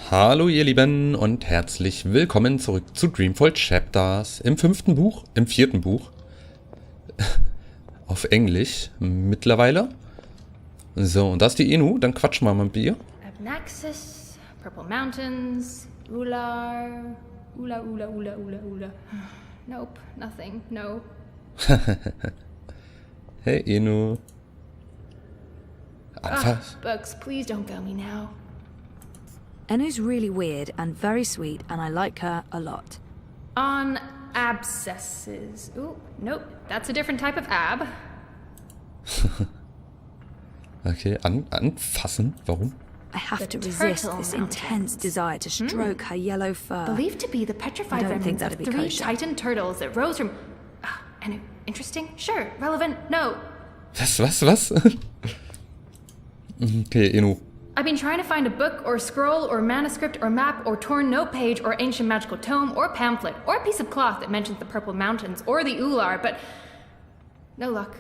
Hallo ihr Lieben und herzlich willkommen zurück zu Dreamfall Chapters im vierten Buch, auf Englisch mittlerweile. So, und das ist die Inu, dann quatschen wir mal mit ihr. Naxos, Purple Mountains, Ular, Ula. Nope, nothing, no. Hey Inu. Books, please don't fail me now. Enu's really weird and very sweet, and I like her a lot. On abscesses. Ooh, nope, that's a different type of ab. Okay, anfassen, warum? I have to resist this intense desire to stroke her yellow fur. Believed to be the petrified remnants of 3 titan turtles that rose from... Enu, interesting? Sure. Relevant? No. Was? Okay, Inu. I've been trying to find a book or scroll or manuscript or map or torn note page or ancient magical tome or pamphlet or a piece of cloth that mentions the Purple Mountains or the Ular, but no luck.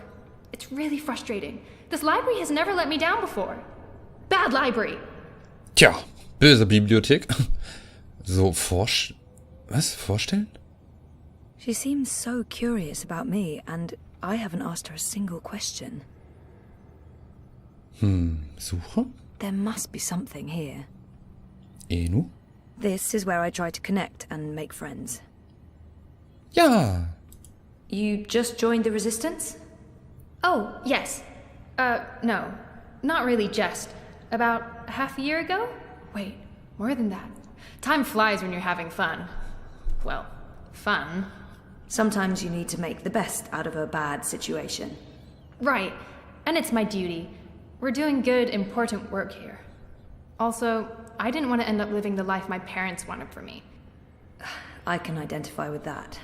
It's really frustrating. This library has never let me down before. Bad library. Tja, böse Bibliothek. So, vorstellen? She seems so curious about me, and I haven't asked her a single question. Suche? There must be something here. Enu? This is where I try to connect and make friends. Ja. You just joined the Resistance? Oh, yes. No. Not really just. About half a year ago? Wait, more than that. Time flies when you're having fun. Well, fun. Sometimes you need to make the best out of a bad situation. Right, and it's my duty. We're doing good, important work here. Also, I didn't want to end up living the life my parents wanted for me. I can identify with that.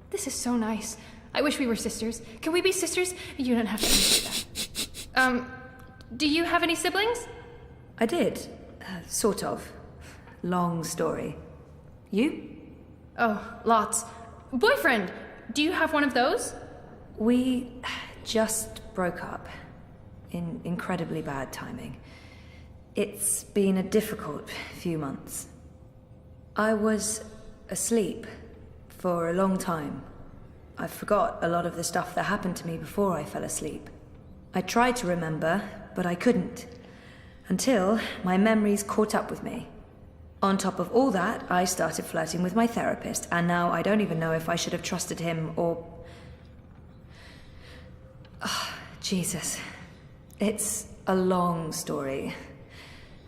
This is so nice. I wish we were sisters. Can we be sisters? You don't have to answer that. Do you have any siblings? I did. Sort of. Long story. You? Oh, lots. Boyfriend! Do you have one of those? We just broke up. In incredibly bad timing. It's been a difficult few months. I was asleep for a long time. I forgot a lot of the stuff that happened to me before I fell asleep. I tried to remember, but I couldn't. Until my memories caught up with me. On top of all that, I started flirting with my therapist, and now I don't even know if I should have trusted him or... Oh, Jesus. It's a long story.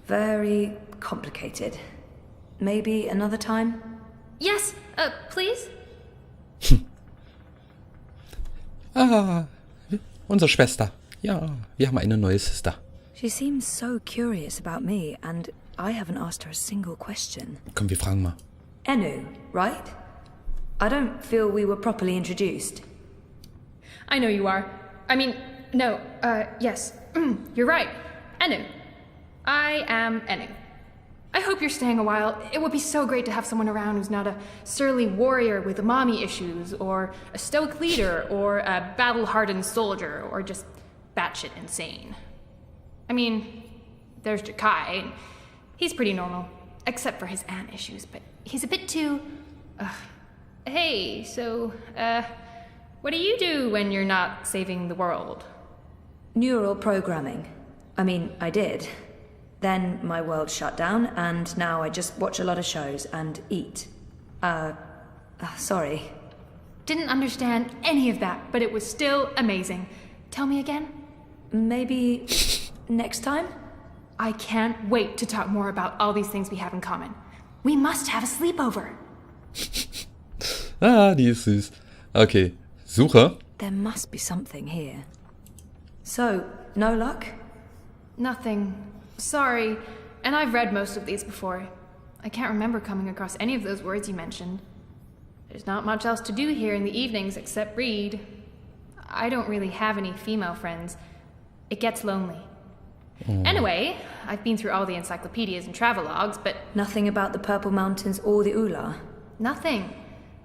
Very complicated. Maybe another time? Yes, please? Unsere Schwester. Ja, wir haben eine neue Sister. She seems so curious about me, and I haven't asked her a single question. Komm, wir fragen mal. Enu, right? I don't feel we were properly introduced. I know you are. I mean, no, yes. You're right. Enu. I am Enu. I hope you're staying a while. It would be so great to have someone around who's not a surly warrior with mommy issues, or a stoic leader, or a battle-hardened soldier, or just batshit insane. I mean, there's Jakai. He's pretty normal, except for his aunt issues, but he's a bit too... Hey, so, what do you do when you're not saving the world? Neural programming. I mean, I did. Then my world shut down, and now I just watch a lot of shows and eat. Sorry. Didn't understand any of that, but it was still amazing. Tell me again? Maybe next time? I can't wait to talk more about all these things we have in common. We must have a sleepover. Die ist süß. Okay, Suche. There must be something here. So, no luck? Nothing. Sorry. And I've read most of these before. I can't remember coming across any of those words you mentioned. There's not much else to do here in the evenings except read. I don't really have any female friends. It gets lonely. Anyway, I've been through all the encyclopedias and travelogues, but... Nothing about the Purple Mountains or the Ular? Nothing.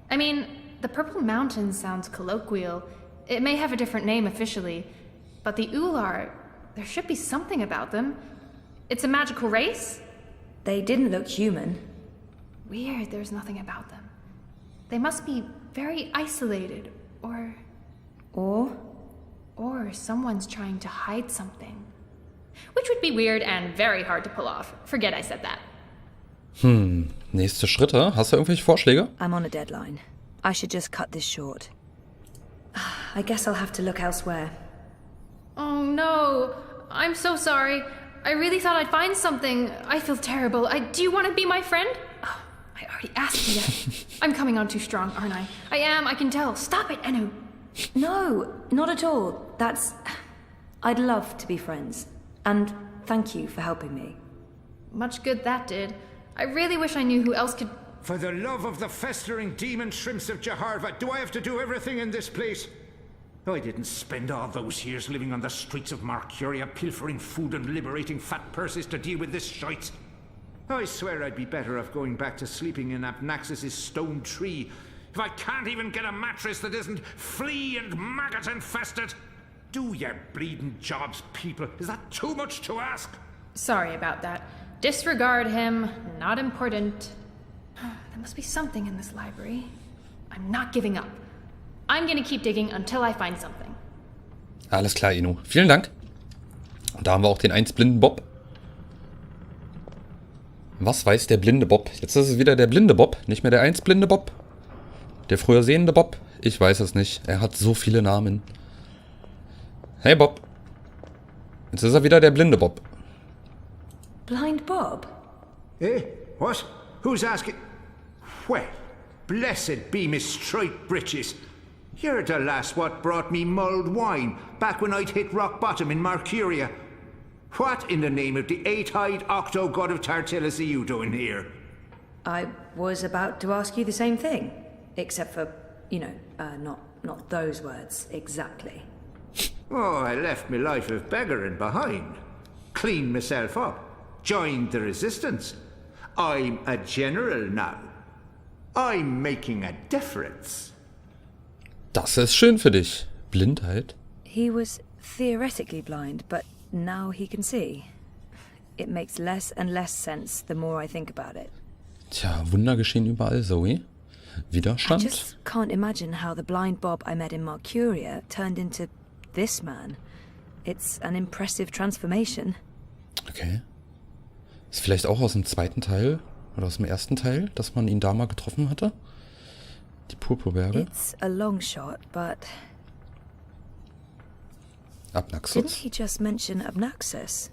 I mean, the Purple Mountains sounds colloquial. It may have a different name officially. But the Ular, there should be something about them. It's a magical race? They didn't look human. Weird, there's nothing about them. They must be very isolated, or someone's trying to hide something. Which would be weird and very hard to pull off. Forget I said that. Nächste Schritte. Hast du irgendwelche Vorschläge? I'm on a deadline. I should just cut this short. I guess I'll have to look elsewhere. Oh no, I'm so sorry. I really thought I'd find something. I feel terrible. Do you want to be my friend? Oh, I already asked you that. I'm coming on too strong, aren't I? I am, I can tell. Stop it, Enu. No, not at all. I'd love to be friends. And thank you for helping me. Much good that did. I really wish I knew who else could... For the love of the festering demon shrimps of Jaharva, do I have to do everything in this place? I didn't spend all those years living on the streets of Marcuria, pilfering food and liberating fat purses to deal with this shite. I swear I'd be better off going back to sleeping in Abnaxis' stone tree if I can't even get a mattress that isn't flea and maggot infested. Do your bleeding jobs, people. Is that too much to ask? Sorry about that. Disregard him. Not important. There must be something in this library. I'm not giving up. I'm gonna keep digging until I find something. Alles klar, Inu. Vielen Dank. Und da haben wir auch den 1 blinden Bob. Was weiß der blinde Bob? Jetzt ist es wieder der blinde Bob, nicht mehr der 1 blinde Bob. Der früher sehende Bob? Ich weiß es nicht. Er hat so viele Namen. Hey Bob. Jetzt ist er wieder der blinde Bob. Blind Bob? Eh? What? Who's asking? Well, blessed be Miss Striped Britches. You're the lass what brought me mulled wine back when I'd hit rock bottom in Marcuria. What in the name of the 8-eyed octo-god of Tartillus are you doing here? I was about to ask you the same thing. Except for, not those words exactly. Oh, I left me life of beggaring behind. Cleaned myself up. Joined the resistance. I'm a general now. I'm making a difference. Das ist schön für dich. Blindheit. He was theoretically blind, but now he can see. It makes less and less sense the more I think about it. Tja, Wunder geschehen überall, Zoe. I Widerstand? just can't imagine how the blind Bob I met in Marcuria turned into this man. It's an impressive transformation. Okay. Ist vielleicht auch aus dem zweiten Teil oder aus dem ersten Teil, dass man ihn da mal getroffen hatte? Die Purpurberge? It's a long shot, but... Didn't Abnaxus? he just mention Abnaxus?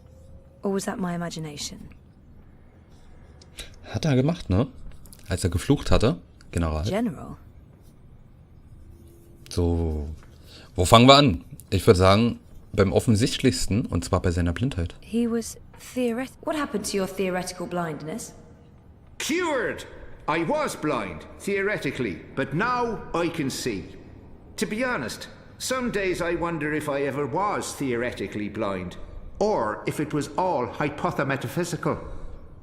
Or was that my imagination? Hat er gemacht, ne? Als er geflucht hatte. General. General? So. Wo fangen wir an? Ich würde sagen, beim offensichtlichsten, und zwar bei seiner Blindheit. He was What happened to your theoretical blindness? Cured! I was blind, theoretically, but now I can see. To be honest, some days I wonder if I ever was theoretically blind, or if it was all hypothemetaphysical.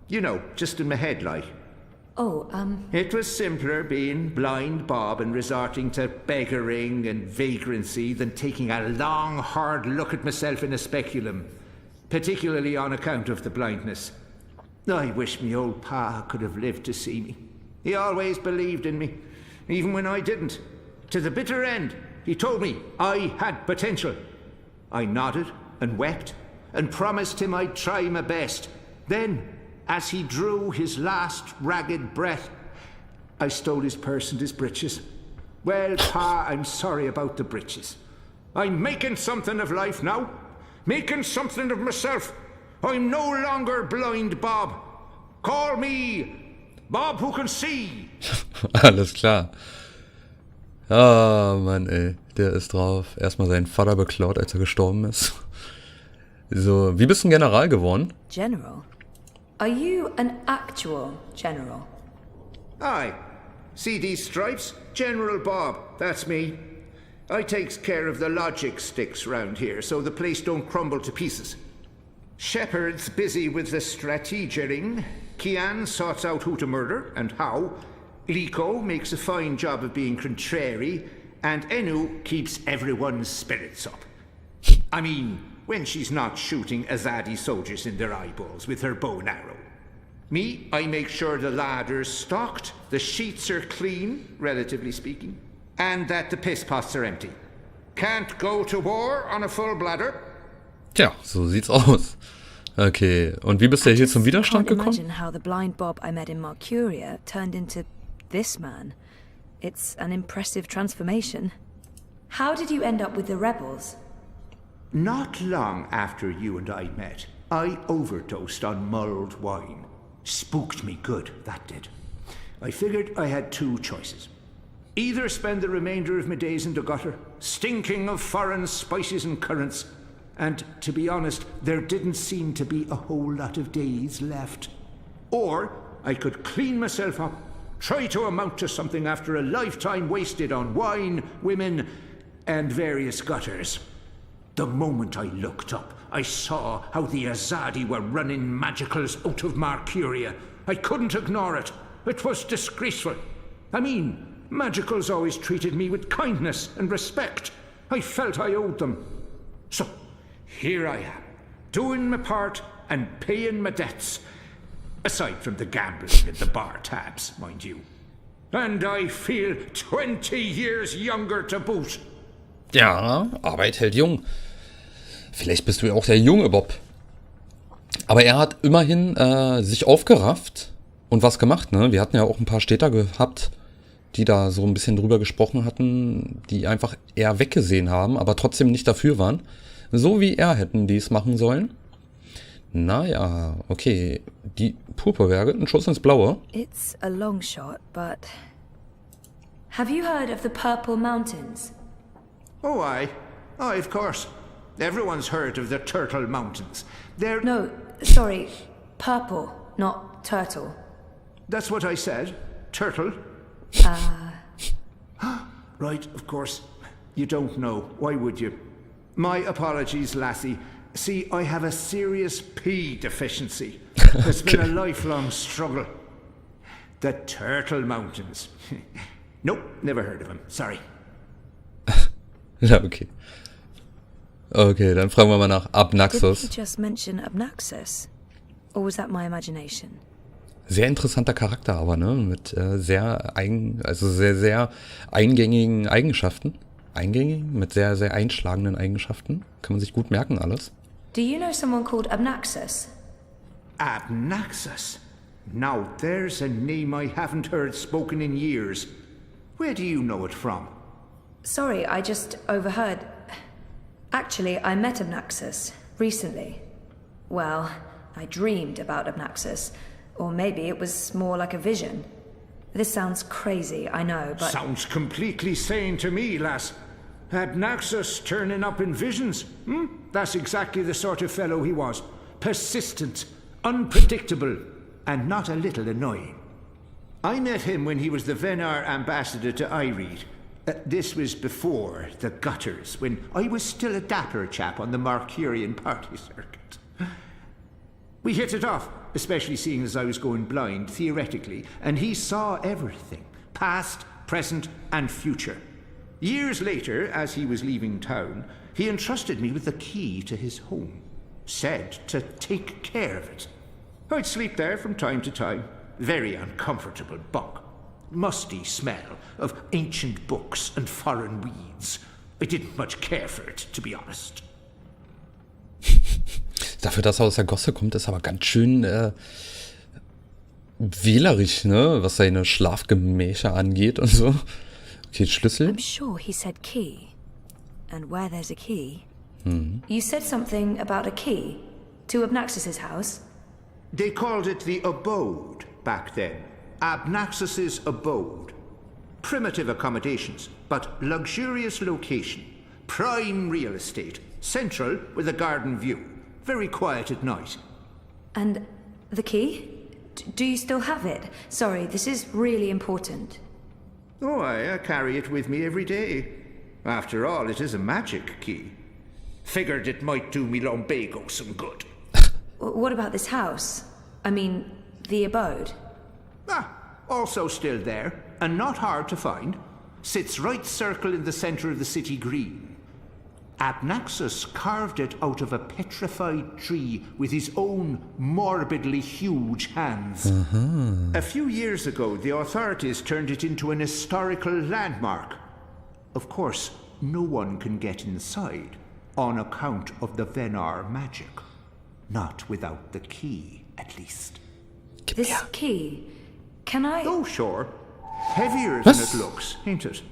You know, just in my head, like. It was simpler being blind Bob and resorting to beggaring and vagrancy than taking a long, hard look at myself in a speculum, particularly on account of the blindness. I wish me old pa could have lived to see me. He always believed in me, even when I didn't. To the bitter end, he told me I had potential. I nodded and wept and promised him I'd try my best. Then, as he drew his last ragged breath, I stole his purse and his breeches. Well, pa, I'm sorry about the breeches. I'm making something of life now. Making something of myself. I'm no longer blind Bob. Call me Bob who can see. Alles klar. Ah, Mann, ey. Der ist drauf. Erstmal seinen Vater beklaut, als er gestorben ist. So, wie bist du ein General geworden? General? Are you an actual general? Aye. See these stripes? General Bob, that's me. I takes care of the logic sticks round here so the place don't crumble to pieces. Shepard's busy with the strategering. Kian sorts out who to murder and how. Liko makes a fine job of being contrary. And Enu keeps everyone's spirits up. I mean, when she's not shooting Azadi soldiers in their eyeballs with her bow and arrow. Me, I make sure the ladder's stocked, the sheets are clean, relatively speaking, and that the piss pots are empty. Can't go to war on a full bladder. Tja, so sieht's aus. Okay, und wie bist du hier zum Widerstand Can't gekommen? imagine how the blind Bob I met in Mercuria turned into this man. It's an impressive transformation. How did you end up with the rebels? Not long after you and I met, I overdosed on mulled wine. Spooked me good, that did. I figured I had two choices. Either spend the remainder of my days in the gutter, stinking of foreign spices and currants, and to be honest, there didn't seem to be a whole lot of days left. Or I could clean myself up, try to amount to something after a lifetime wasted on wine, women, and various gutters. The moment I looked up, I saw how the Azadi were running magicals out of Mercuria. I couldn't ignore it. It was disgraceful. I mean, magicals always treated me with kindness and respect. I felt I owed them. So, here I am, doing my part and paying my debts. Aside from the gambling and the bar tabs, mind you. And I feel 20 years younger to boot. Ja, Arbeit hält jung. Vielleicht bist du ja auch der junge Bob. Aber er hat immerhin sich aufgerafft und was gemacht, ne? Wir hatten ja auch ein paar Städter gehabt, die da so ein bisschen drüber gesprochen hatten, die einfach eher weggesehen haben, aber trotzdem nicht dafür waren. So wie er hätten die es machen sollen. Naja, okay. Die Purpurberge, ein Schuss ins Blaue. It's a long shot, but... Have you heard of the Purple Mountains? Oh, aye. Aye, of course. Everyone's heard of the Turtle Mountains. They're... No, sorry. Purple, not turtle. That's what I said. Turtle. Right, of course. You don't know. Why would you? My apologies, lassie. See, I have a serious P deficiency. It's been a lifelong struggle. The Turtle Mountains. Nope, never heard of them. Sorry. Ja, okay. Okay, dann fragen wir mal nach Did Abnaxus. you just mention Abnaxus? Or was that my imagination? Sehr interessanter Charakter aber, ne? Mit sehr eingängigen Eigenschaften. Eingängig? Mit sehr, sehr einschlagenden Eigenschaften. Kann man sich gut merken, alles. Do you know someone called Abnaxus? Abnaxus. Now there's a name I haven't heard spoken in years. Where do you know it from? Sorry, I just overheard. Actually, I met Abnaxus recently. Well, I dreamed about Abnaxus. Or maybe it was more like a vision. This sounds crazy, I know, but... Sounds completely sane to me, lass. Abnaxus turning up in visions. That's exactly the sort of fellow he was. Persistent, unpredictable, and not a little annoying. I met him when he was the Venar ambassador to Ireed. This was before the gutters, when I was still a dapper chap on the Mercurian party circuit. We hit it off, especially seeing as I was going blind, theoretically, and he saw everything, past, present, and future. Years later, as he was leaving town, he entrusted me with the key to his home. Said to take care of it. I'd sleep there from time to time. Very uncomfortable bunk. Musty smell of ancient books and foreign weeds. I didn't much care for it, to be honest. Dafür, dass er aus der Gosse kommt, ist aber ganz schön wählerisch, ne? Was seine Schlafgemächer angeht und so. Okay, Schlüssel. I'm sure he said key. And where there's a key... You said something about a key to Abnaxus's house? They called it the abode back then. Abnaxus's abode. Primitive accommodations, but luxurious location. Prime real estate. Central with a garden view. Very quiet at night. And the key? Do you still have it? Sorry, this is really important. Oh, I carry it with me every day. After all, it is a magic key. Figured it might do me lumbago some good. What about this house? I mean, the abode? Also still there, and not hard to find. Sits right circle in the center of the city green. Abnaxus carved it out of a petrified tree with his own morbidly huge hands. A few years ago, the authorities turned it into an historical landmark. Of course, no one can get inside on account of the Venar magic. Not without the key, at least. This key, can I... Oh, sure. Heavier than it looks, ain't it?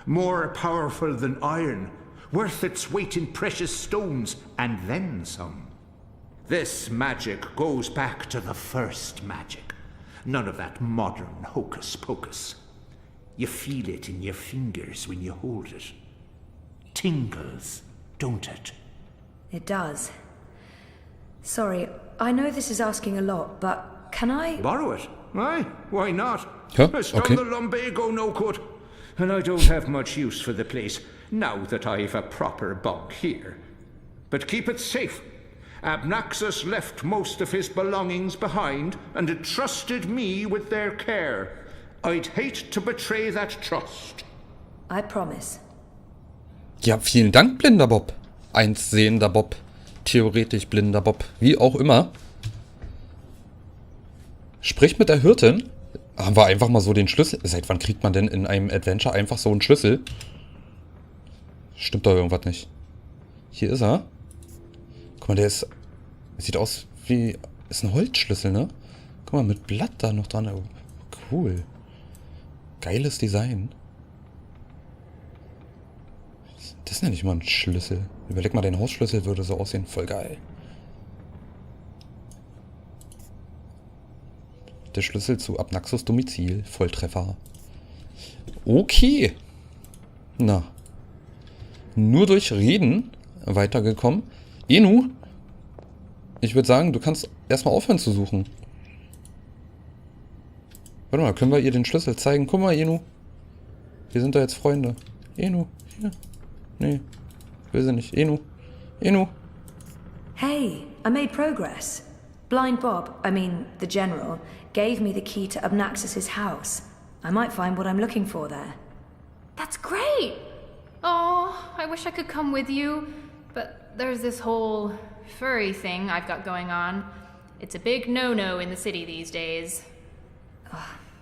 More powerful than iron. Worth its weight in precious stones, and then some. This magic goes back to the first magic. None of that modern hocus-pocus. You feel it in your fingers when you hold it. Tingles, don't it? It does. Sorry, I know this is asking a lot, but can I... Borrow it? Aye, why not? Huh? It's Okay. done the lumbago no good. And I don't have much use for the place, now that I've a proper bunk here. But keep it safe. Abnaxus left most of his belongings behind and entrusted me with their care. I'd hate to betray that trust. I promise. Ja, vielen Dank, blinder Bob. Einsehender Bob. Theoretisch blinder Bob. Wie auch immer. Sprich mit der Hirtin. Haben wir einfach mal so den Schlüssel. Seit wann kriegt man denn in einem Adventure einfach so einen Schlüssel? Stimmt doch irgendwas nicht. Hier ist er. Guck mal, der ist... Sieht aus wie... Ist ein Holzschlüssel, ne? Guck mal, mit Blatt da noch dran. Oh, cool. Geiles Design. Das ist ja nicht mal ein Schlüssel. Überleg mal, dein Hausschlüssel würde so aussehen. Voll geil. Der Schlüssel zu Abnaxus Domizil. Volltreffer. Okay. Na. Nur durch Reden weitergekommen. Enu, ich würde sagen, du kannst erstmal aufhören zu suchen. Warte mal, können wir ihr den Schlüssel zeigen? Guck mal, Enu. Wir sind da jetzt Freunde. Enu, hier. Nee, will sie nicht. Enu. Enu. Hey, I made progress. Blind Bob, I mean, the General, gave me the key to Abnaxus's house. I might find what I'm looking for there. That's great! Oh, I wish I could come with you, but there's this whole furry thing I've got going on. It's a big no-no in the city these days.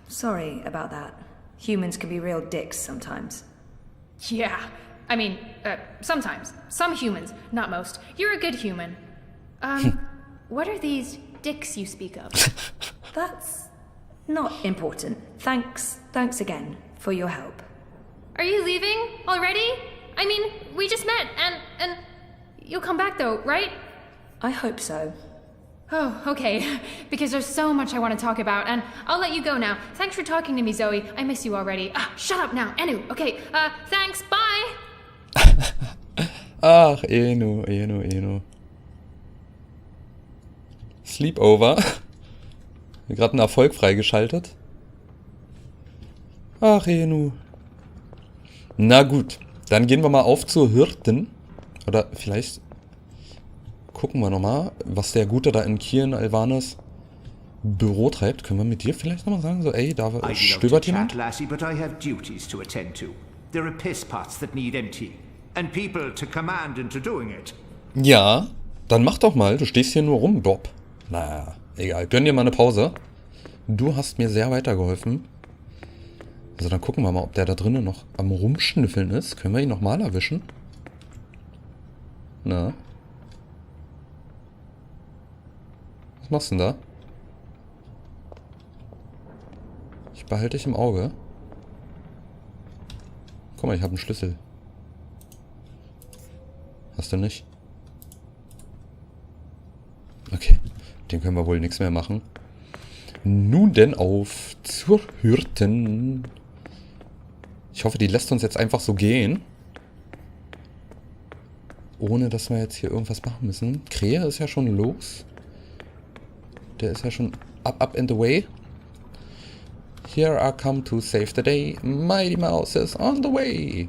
Sorry about that. Humans can be real dicks sometimes. Yeah, I mean, sometimes. Some humans, not most. You're a good human. What are these dicks you speak of? That's not important. Thanks again for your help. Are you leaving already? I mean, we just met, and you'll come back though, right? I hope so. Oh, okay. Because there's so much I want to talk about, and I'll let you go now. Thanks for talking to me, Zoe. I miss you already. Shut up now, Enu. Okay, thanks, bye! Ach, Enu. Sleepover. Gerade einen Erfolg freigeschaltet. Ach, Enu. Na gut, dann gehen wir mal auf zur Hirtin. Oder vielleicht gucken wir nochmal, was der Gute da in Kieren Alvanes Büro treibt. Können wir mit dir vielleicht nochmal sagen, so, ey, da stöbert jemand? Lassie, but I have duties to attend to. There are piss pots that need emptying, and people to command into doing it. Ja, dann mach doch mal. Du stehst hier nur rum, Bob. Naja, egal. Gönn dir mal eine Pause. Du hast mir sehr weitergeholfen. Also dann gucken wir mal, ob der da drinnen noch am Rumschnüffeln ist. Können wir ihn nochmal erwischen? Na? Was machst du denn da? Ich behalte dich im Auge. Guck mal, ich habe einen Schlüssel. Hast du nicht? Okay, mit dem können wir wohl nichts mehr machen. Nun denn auf zur Hirtin. Ich hoffe, die lässt uns jetzt einfach so gehen. Ohne, dass wir jetzt hier irgendwas machen müssen. Krähe ist ja schon los. Der ist ja schon up and away. Here I come to save the day. Mighty Mouse is on the way.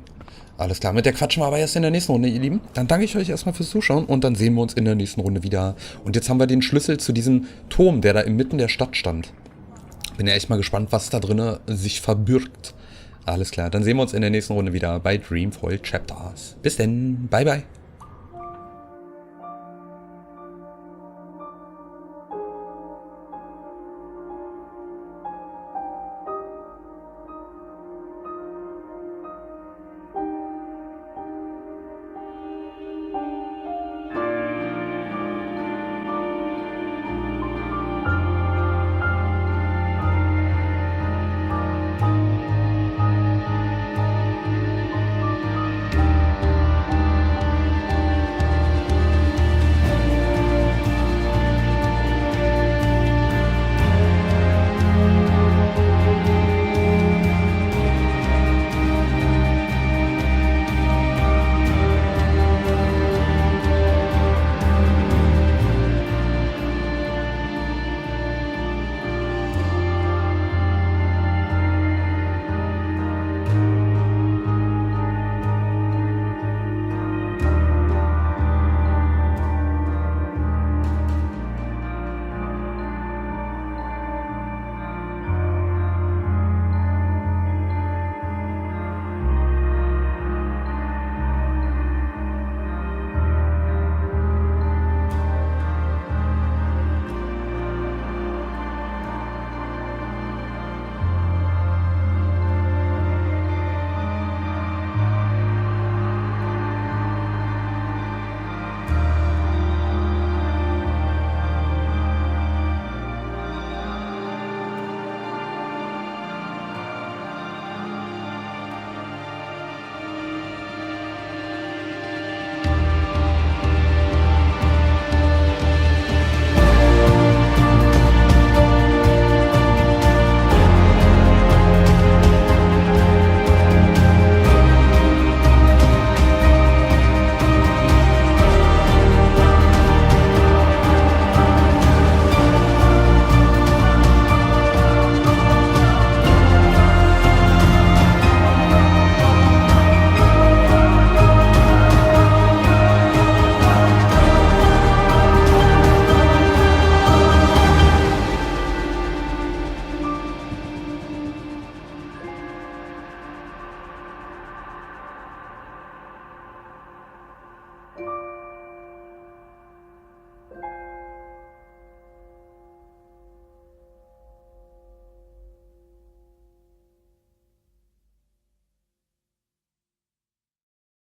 Alles klar, mit der quatschen wir aber erst in der nächsten Runde, ihr Lieben. Dann danke ich euch erstmal fürs Zuschauen und dann sehen wir uns in der nächsten Runde wieder. Und jetzt haben wir den Schlüssel zu diesem Turm, der da inmitten der Stadt stand. Bin ja echt mal gespannt, was da drinnen sich verbirgt. Alles klar, dann sehen wir uns in der nächsten Runde wieder bei Dreamfall Chapters. Bis denn, bye bye.